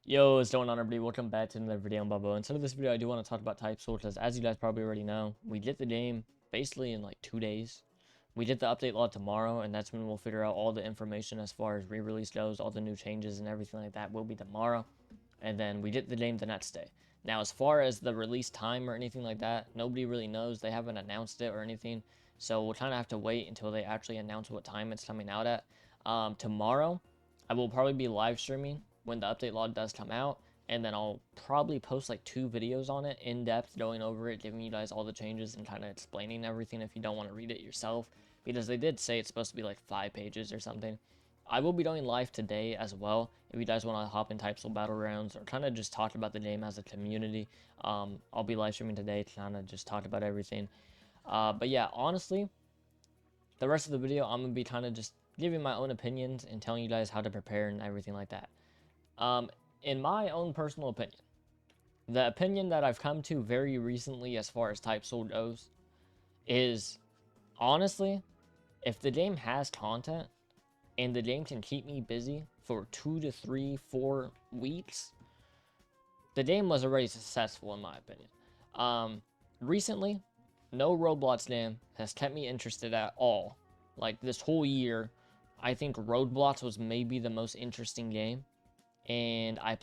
Yo, what's going on, everybody? Welcome back to another video on Balboabtw. Instead of this video, I do want to talk about type soul because, as you guys probably already know, we get the game basically in like 2 days. We get the update log tomorrow, and that's when we'll figure out all the information as far as re-release goes. All the new changes and everything like that will be tomorrow, and then we get the game the next day. Now, as far as the release time or anything like that, nobody really knows. They haven't announced it or anything, so we'll kind of have to wait until they actually announce what time it's coming out at. Tomorrow, I will probably be live streaming when the update log does come out, and then I'll probably post like 2 videos on it in depth, going over it, giving you guys all the changes and kind of explaining everything if you don't want to read it yourself, because they did say it's supposed to be like 5 pages or something. I will be going live today as well if you guys want to hop in Type Soul Battlegrounds or kind of just talk about the game as a community. I'll be live streaming today to kind of just talk about everything. But yeah, honestly, the rest of the video I'm going to be kind of just giving my own opinions and telling you guys how to prepare and everything like that. In my own personal opinion, the opinion that I've come to very recently as far as Type Soul goes is, honestly, if the game has content and the game can keep me busy for 2 to 3, 4 weeks, the game was already successful in my opinion. Recently, no Roblox game has kept me interested at all. Like this whole year, I think Roblox was maybe the most interesting game, and I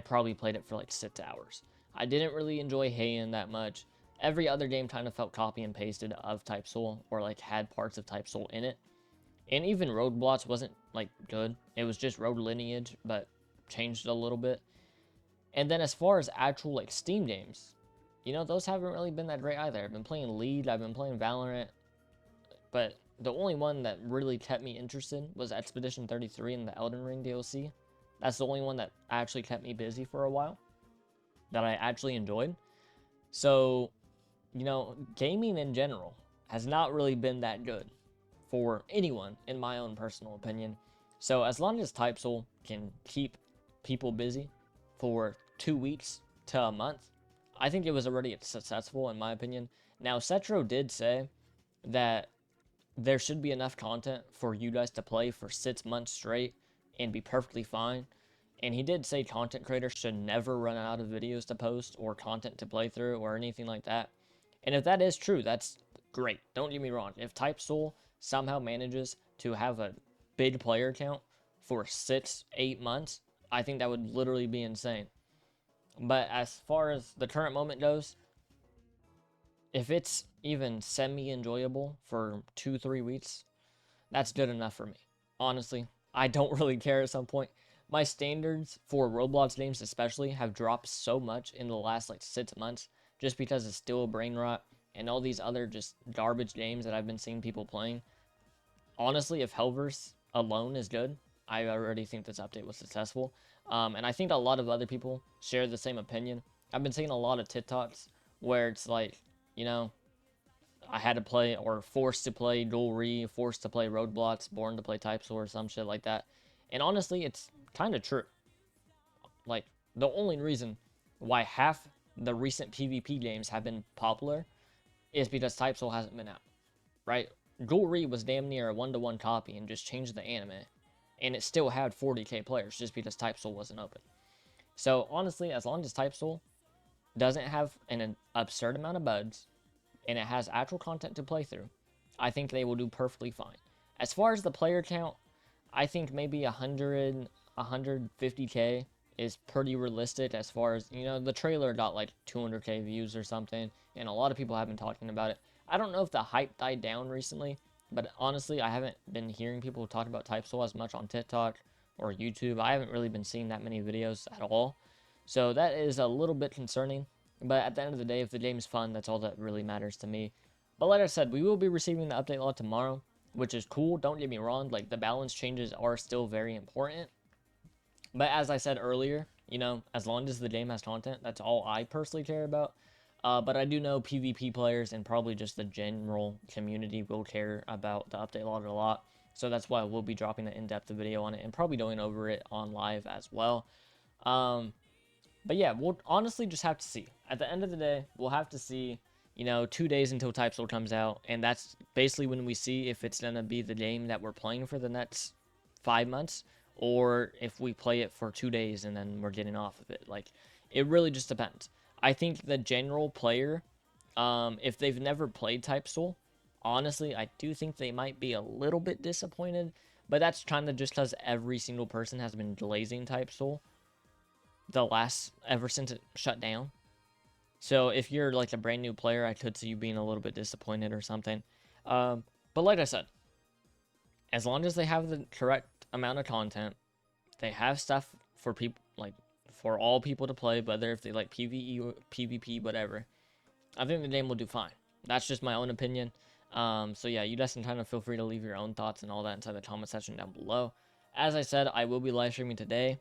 probably played it for like 6 hours. I didn't really enjoy Heian that much. Every other game kind of felt copy and pasted of Type Soul, or like had parts of Type Soul in it. And even Roblox wasn't like good. It was just Road Lineage, but changed a little bit. And then as far as actual like Steam games, you know, those haven't really been that great either. I've been playing League, I've been playing Valorant, but the only one that really kept me interested was Expedition 33 and the Elden Ring DLC. That's the only one that actually kept me busy for a while, that I actually enjoyed. So, you know, gaming in general has not really been that good for anyone, in my own personal opinion. So as long as Type Soul can keep people busy for 2 weeks to a month, I think it was already successful in my opinion. Now, Cetro did say that there should be enough content for you guys to play for 6 months straight and be perfectly fine. And he did say content creators should never run out of videos to post or content to play through or anything like that. And if that is true, that's great. Don't get me wrong. If Type Soul somehow manages to have a big player count for 6, 8 months, I think that would literally be insane. But as far as the current moment goes, if it's even semi-enjoyable for 2, 3 weeks, that's good enough for me. Honestly, I don't really care at some point. My standards for Roblox games especially have dropped so much in the last like 6 months just because it's still brain rot and all these other just garbage games that I've been seeing people playing. Honestly, if Hellverse alone is good, I already think this update was successful. And I think a lot of other people share the same opinion. I've been seeing a lot of TikToks where it's like, you know, I had to play or forced to play Dual Re, forced to play Roblox, born to play Type Soul or some shit like that. And honestly, it's kind of true. Like, the only reason why half the recent PvP games have been popular is because Type Soul hasn't been out, right? Dual Re was damn near a 1-to-1 copy and just changed the anime, and it still had 40k players just because Type Soul wasn't open. So honestly, as long as Type Soul doesn't have an absurd amount of bugs and it has actual content to play through, I think they will do perfectly fine. As far as the player count, I think maybe 100, 150k is pretty realistic. As far as, you know, the trailer got like 200k views or something, and a lot of people have been talking about it. I don't know if the hype died down recently, but honestly, I haven't been hearing people talk about Type Soul as much on TikTok or YouTube. I haven't really been seeing that many videos at all. So that is a little bit concerning. But at the end of the day, if the game's fun, that's all that really matters to me. But like I said, we will be receiving the update log tomorrow, which is cool. Don't get me wrong. Like, the balance changes are still very important. But as I said earlier, you know, as long as the game has content, that's all I personally care about. But I do know PvP players and probably just the general community will care about the update log a lot. So that's why we'll be dropping an in-depth video on it and probably going over it on live as well. But yeah, we'll honestly just have to see. At the end of the day, we'll have to see, you know, 2 days until Type Soul comes out. And that's basically when we see if it's going to be the game that we're playing for the next 5 months, or if we play it for 2 days and then we're getting off of it. Like, it really just depends. I think the general player, if they've never played Type Soul, honestly, I do think they might be a little bit disappointed, but that's kind of just because every single person has been glazing Type Soul ever since it shut down. So if you're like a brand new player, I could see you being a little bit disappointed or something. But like I said, as long as they have the correct amount of content, they have stuff for people, like for all people to play, whether if they like PvE or PvP, whatever. I think the game will do fine. That's just my own opinion. So yeah, you guys can kind of feel free to leave your own thoughts and all that inside the comment section down below. As I said, I will be live streaming today,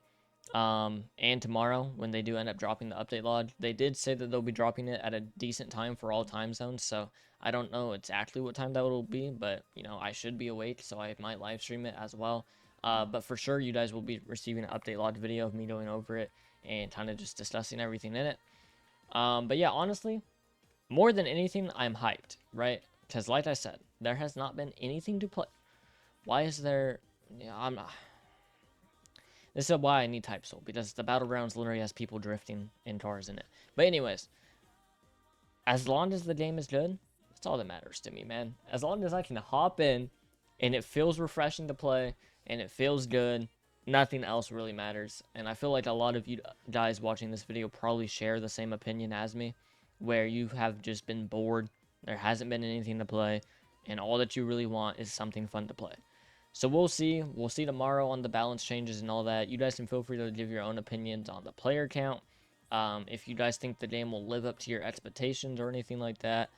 and tomorrow when they do end up dropping the update log. They did say that they'll be dropping it at a decent time for all time zones, so I don't know exactly what time that will be, but you know, I should be awake, so I might live stream it as well. But for sure, you guys will be receiving an update log video of me going over it and kind of just discussing everything in it. But yeah, honestly, more than anything, I'm hyped, right? Because like I said, there has not been anything to play. Why is there... Yeah, I'm not... This is why I need Type Soul, because the Battlegrounds literally has people drifting in cars in it. But anyways, as long as the game is good, that's all that matters to me, man. As long as I can hop in, and it feels refreshing to play, and it feels good, nothing else really matters. And I feel like a lot of you guys watching this video probably share the same opinion as me, where you have just been bored, there hasn't been anything to play, and all that you really want is something fun to play. So we'll see. We'll see tomorrow on the balance changes and all that. You guys can feel free to give your own opinions on the player count. If you guys think the game will live up to your expectations or anything like that.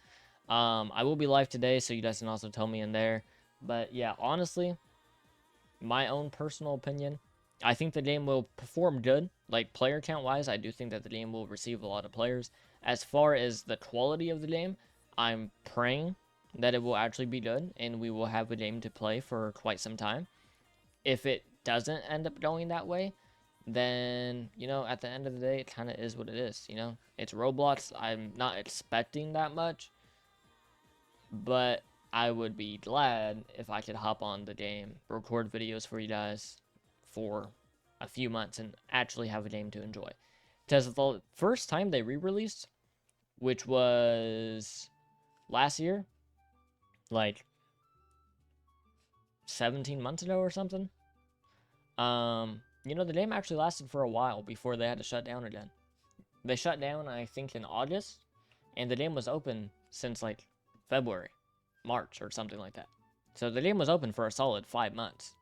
I will be live today, so you guys can also tell me in there. But yeah, honestly, my own personal opinion, I think the game will perform good. Like, player count wise, I do think that the game will receive a lot of players. As far as the quality of the game, I'm praying that it will actually be good and we will have a game to play for quite some time. If it doesn't end up going that way, then, you know, at the end of the day, it kind of is what it is, you know? It's Roblox. I'm not expecting that much, but I would be glad if I could hop on the game, record videos for you guys for a few months and actually have a game to enjoy. Because the first time they re-released, which was last year, like 17 months ago or something, you know, the game actually lasted for a while before they had to shut down again. They shut down, I think, in August, and the game was open since like February, March, or something like that. So the game was open for a solid 5 months.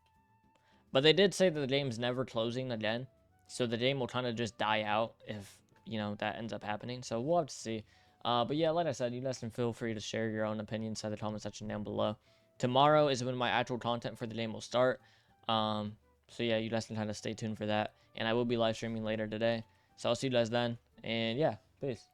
But they did say that the game's never closing again, so the game will kind of just die out if, you know, that ends up happening. So we'll have to see. But yeah, like I said, you guys can feel free to share your own opinions in the comment section down below. Tomorrow is when my actual content for the game will start. So yeah, you guys can kind of stay tuned for that. And I will be live streaming later today. So I'll see you guys then. And yeah, peace.